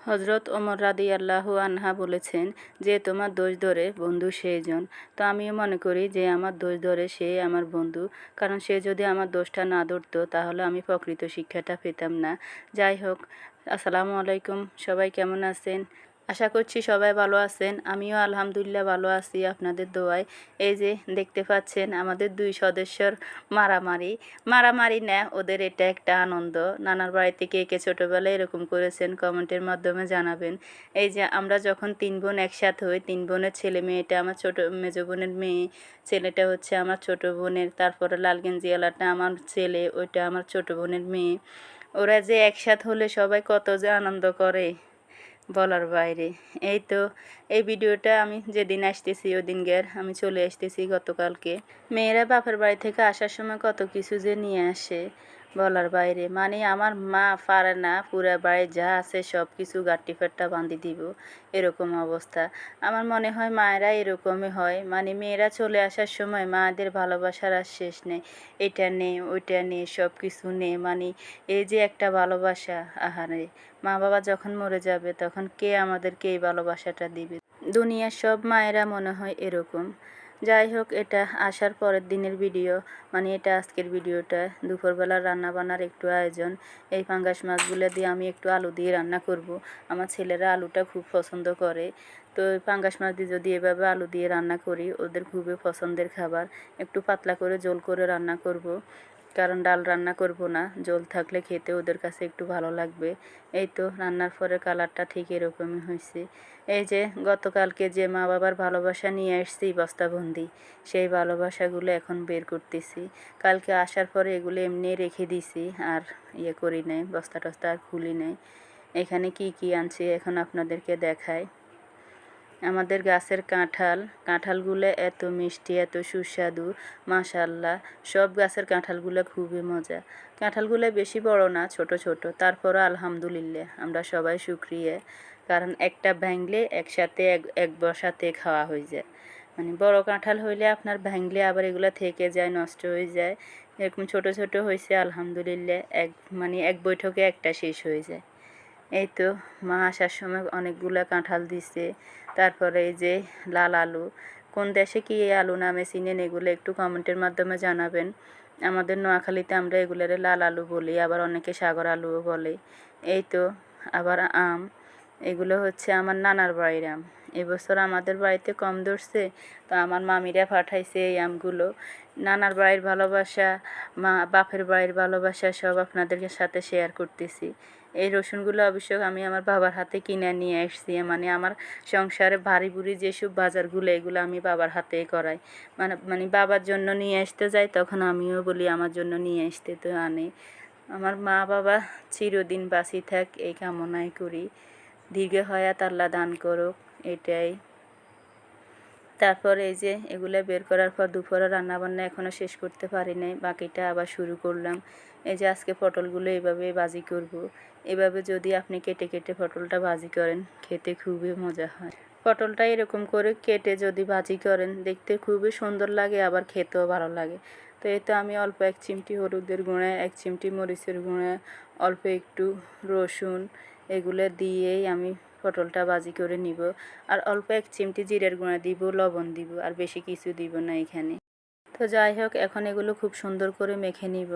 হজরত ওমর রাদিয়াল্লাহু আনহা বলেছেন যে তোমার দোষ ধরে বন্ধু সেইজন। তো আমিও মনে করি যে আমার দোষ ধরে সে আমার বন্ধু, কারণ সে যদি আমার দোষটা না ধরতো তাহলে আমি প্রকৃত শিক্ষাটা পেতাম না। যাই হোক, আসসালামু আলাইকুম, সবাই কেমন আছেন? আশা করছি সবাই ভালো আছেন। আমিও আলহামদুলিল্লাহ ভালো আছি আপনাদের দোয়ায়। এই যে দেখতে পাচ্ছেন আমাদের দুই সদস্যর মারামারি। মারামারি না, ওদের এটা একটা আনন্দ। নানার বাড়িতে কে কে ছোটোবেলায় এরকম করেছেন কমেন্টের মাধ্যমে জানাবেন। এই যে আমরা যখন তিন বোন একসাথে হই, তিন বোনের ছেলে মেয়েটা আমার ছোটো মেজো বোনের মেয়ে, ছেলেটা হচ্ছে আমার ছোটো বোনের, তারপরে লাল গেঞ্জিওয়ালাটা আমার ছেলে, ওইটা আমার ছোটো বোনের মেয়ে। ওরা যে একসাথ হলে সবাই কত যে আনন্দ করে বলার বাইরে। এই তো এই ভিডিওটা আমি যেদিন আসতেছি ওদিনকার আমি চলে আসতেছি গতকালকে। মেয়েরা বাপের বাড়ি থেকে আসার সময় কত কিছু যে নিয়ে আসে বলার বাইরে। মানে আমার মা পারে না পুরা বাড়ি যা আছে সব কিছু গাট্টি ফাট্টা বাঁধি দিব, এরকম অবস্থা। আমার মনে হয় মায়েরা এরকমই হয়, মানে মেয়েরা চলে আসার সময় মায়েদের ভালোবাসার আর শেষ নেই। এটা নে ওইটা নে সব কিছু নে, মানে এই যে একটা ভালোবাসা, আহারে মা বাবা যখন মরে যাবে তখন কে আমাদেরকে এই ভালোবাসাটা দিবে? দুনিয়ার সব মায়েরা মনে হয় এরকম। যাই হোক, এটা আসার পরের দিনের ভিডিও, মানে এটা আজকের ভিডিওটা। দুপুরবেলা রান্না বান্নার একটু আয়োজন। এই পাঙ্গাস মাছগুলো দিয়ে আমি একটু আলু দিয়ে রান্না করব। আমার ছেলেরা আলুটা খুব পছন্দ করে। তো পাঙ্গাস মাছ দিয়ে যদি এভাবে আলু দিয়ে রান্না করি, ওদের খুবই পছন্দের খাবার। একটু পাতলা করে ঝোল করে রান্না করব, কারণ ডাল রান্না করব না। ঝোল থাকলে খেতে ওদের কাছে একটু ভালো লাগবে। এই তো রান্নার পরে কালারটা ঠিক এরকমই হয়েছে। এই যে গতকালকে যে মা বাবার ভালোবাসা নিয়ে আসছি বস্তাবন্দি, সেই ভালোবাসাগুলো এখন বের করতেছি। কালকে আসার পরে এগুলো এমনি রেখে দিছি, আর করি নাই, বস্তা টস্তা আর খুলি নাই। এখানে কি কি আনছি এখন আপনাদেরকে দেখাই। আমাদের গাছের কাঁঠালগুলো এত মিষ্টি, এত সুস্বাদু, মাশাআল্লাহ। সব গাছের কাঁঠালগুলো খুবই মজা। কাঁঠালগুলো বেশি বড় না, ছোট ছোট, তারপরও আলহামদুলিল্লাহ আমরা সবাই শুকরিয়া, কারণ একটা ভাঙলে একসাথে এক বসাতে খাওয়া হয়ে যায়। মানে বড় কাঁঠাল হইলে আপনার ভাঙলে আবার এগুলো থেকে যায়, নষ্ট হয়ে যায়। এরকম ছোট ছোট হয়েছে আলহামদুলিল্লাহ, এক বৈঠকে একটা শেষ হয়ে যায়। এই তো মা আসার সময় অনেকগুলো কাঁঠাল দিছে। তারপরে এই যে লাল আলু, কোন দেশে কি এই আলু নামে চিনেন এগুলো একটু কমেন্টের মাধ্যমে জানাবেন। আমাদের নোয়াখালীতে আমরা এগুলোরে লাল আলু বলি, আবার অনেকে সাগর আলুও বলে। এই তো আবার আম, এগুলো হচ্ছে আমার নানার বাড়ির আম। এবছর আমাদের বাড়িতে কম ধরছে, তো আমার মামিরা পাঠাইছে এই আমগুলো। নানার বাড়ির ভালোবাসা, বাপের বাড়ির ভালোবাসা সব আপনাদের সাথে শেয়ার করতেছি। এই রসুনগুলো অবশ্য আমি আমার বাবার হাতে কিনে নিয়ে আসছি। মানে আমার সংসারে ভারী ভুরি যেসব বাজারগুলো, এগুলো আমি বাবার হাতেই করাই। মানে বাবার জন্য নিয়ে আসতে যাই, তখন আমিও বলি আমার জন্য নিয়ে আসতে, তো আনে। আমার মা বাবা চিরদিন বাঁচি থাক এই কামনাই করি, দীর্ঘ হায়াত আল্লাহ দান করুক, এটাই। তারপর এই যে এগুলো বের করার পর দুপুরে রান্নাবান্না এখনও শেষ করতে পারি নাই, বাকিটা আবার শুরু করলাম। এই যে আজকে পটলগুলো এভাবে ভাজি করব। এভাবে যদি আপনি কেটে কেটে পটলটা ভাজি করেন, খেতে খুবই মজা হয়। পটলটা এরকম করে কেটে যদি ভাজি করেন, দেখতে খুবই সুন্দর লাগে, আবার খেতেও ভালো লাগে। তো এই তো আমি অল্প এক চিমটি হলুদের গুঁড়া, এক চিমটি মরিচের গুঁড়া, অল্প একটু রসুন, এগুলো দিয়েই আমি পটলটা ভাজি করে নিব। আর অল্প এক চিমটি জিরের গুঁড়া দিব, লবণ দিব, আর বেশি কিছু দিব না এখানে। তো যাই হোক, এখন এগুলো খুব সুন্দর করে মেখে নিব।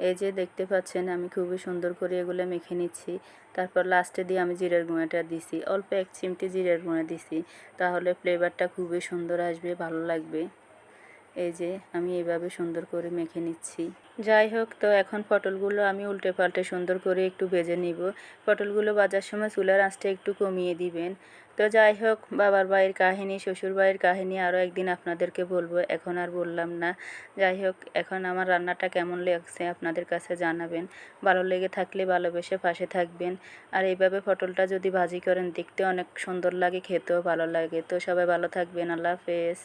এই যে দেখতে পাচ্ছেন আমি খুবই সুন্দর করে এগুলো মেখে নিচ্ছি। তারপর লাস্টে দিয়ে আমি জিরের গুঁড়াটা দিছি, অল্প এক চিমটি জিরের গুঁড়া দিছি, তাহলে ফ্লেভারটা খুবই সুন্দর আসবে, ভালো লাগবে। এই যে আমি এভাবে সুন্দর করে মেখে নিচ্ছি। যাই হোক, তো এখন পটলগুলো আমি উল্টে পাল্টে সুন্দর করে একটু ভেজে নিব। পটলগুলো ভাজার সময় চুলার আঁচটা একটু কমিয়ে দিবেন। তো যাই হোক, বাবার বাড়ির কাহিনী, শ্বশুর বাড়ির কাহিনী আরও একদিন আপনাদেরকে বলবো, এখন আর বললাম না। যাই হোক, এখন আমার রান্নাটা কেমন লাগছে আপনাদের কাছে জানাবেন। ভালো লেগে থাকলে ভালোবেসে পাশে থাকবেন। আর এইভাবে পটলটা যদি ভাজি করেন, দেখতে অনেক সুন্দর লাগে, খেতেও ভালো লাগে। তো সবাই ভালো থাকবেন, আল্লাহ হাফেজ।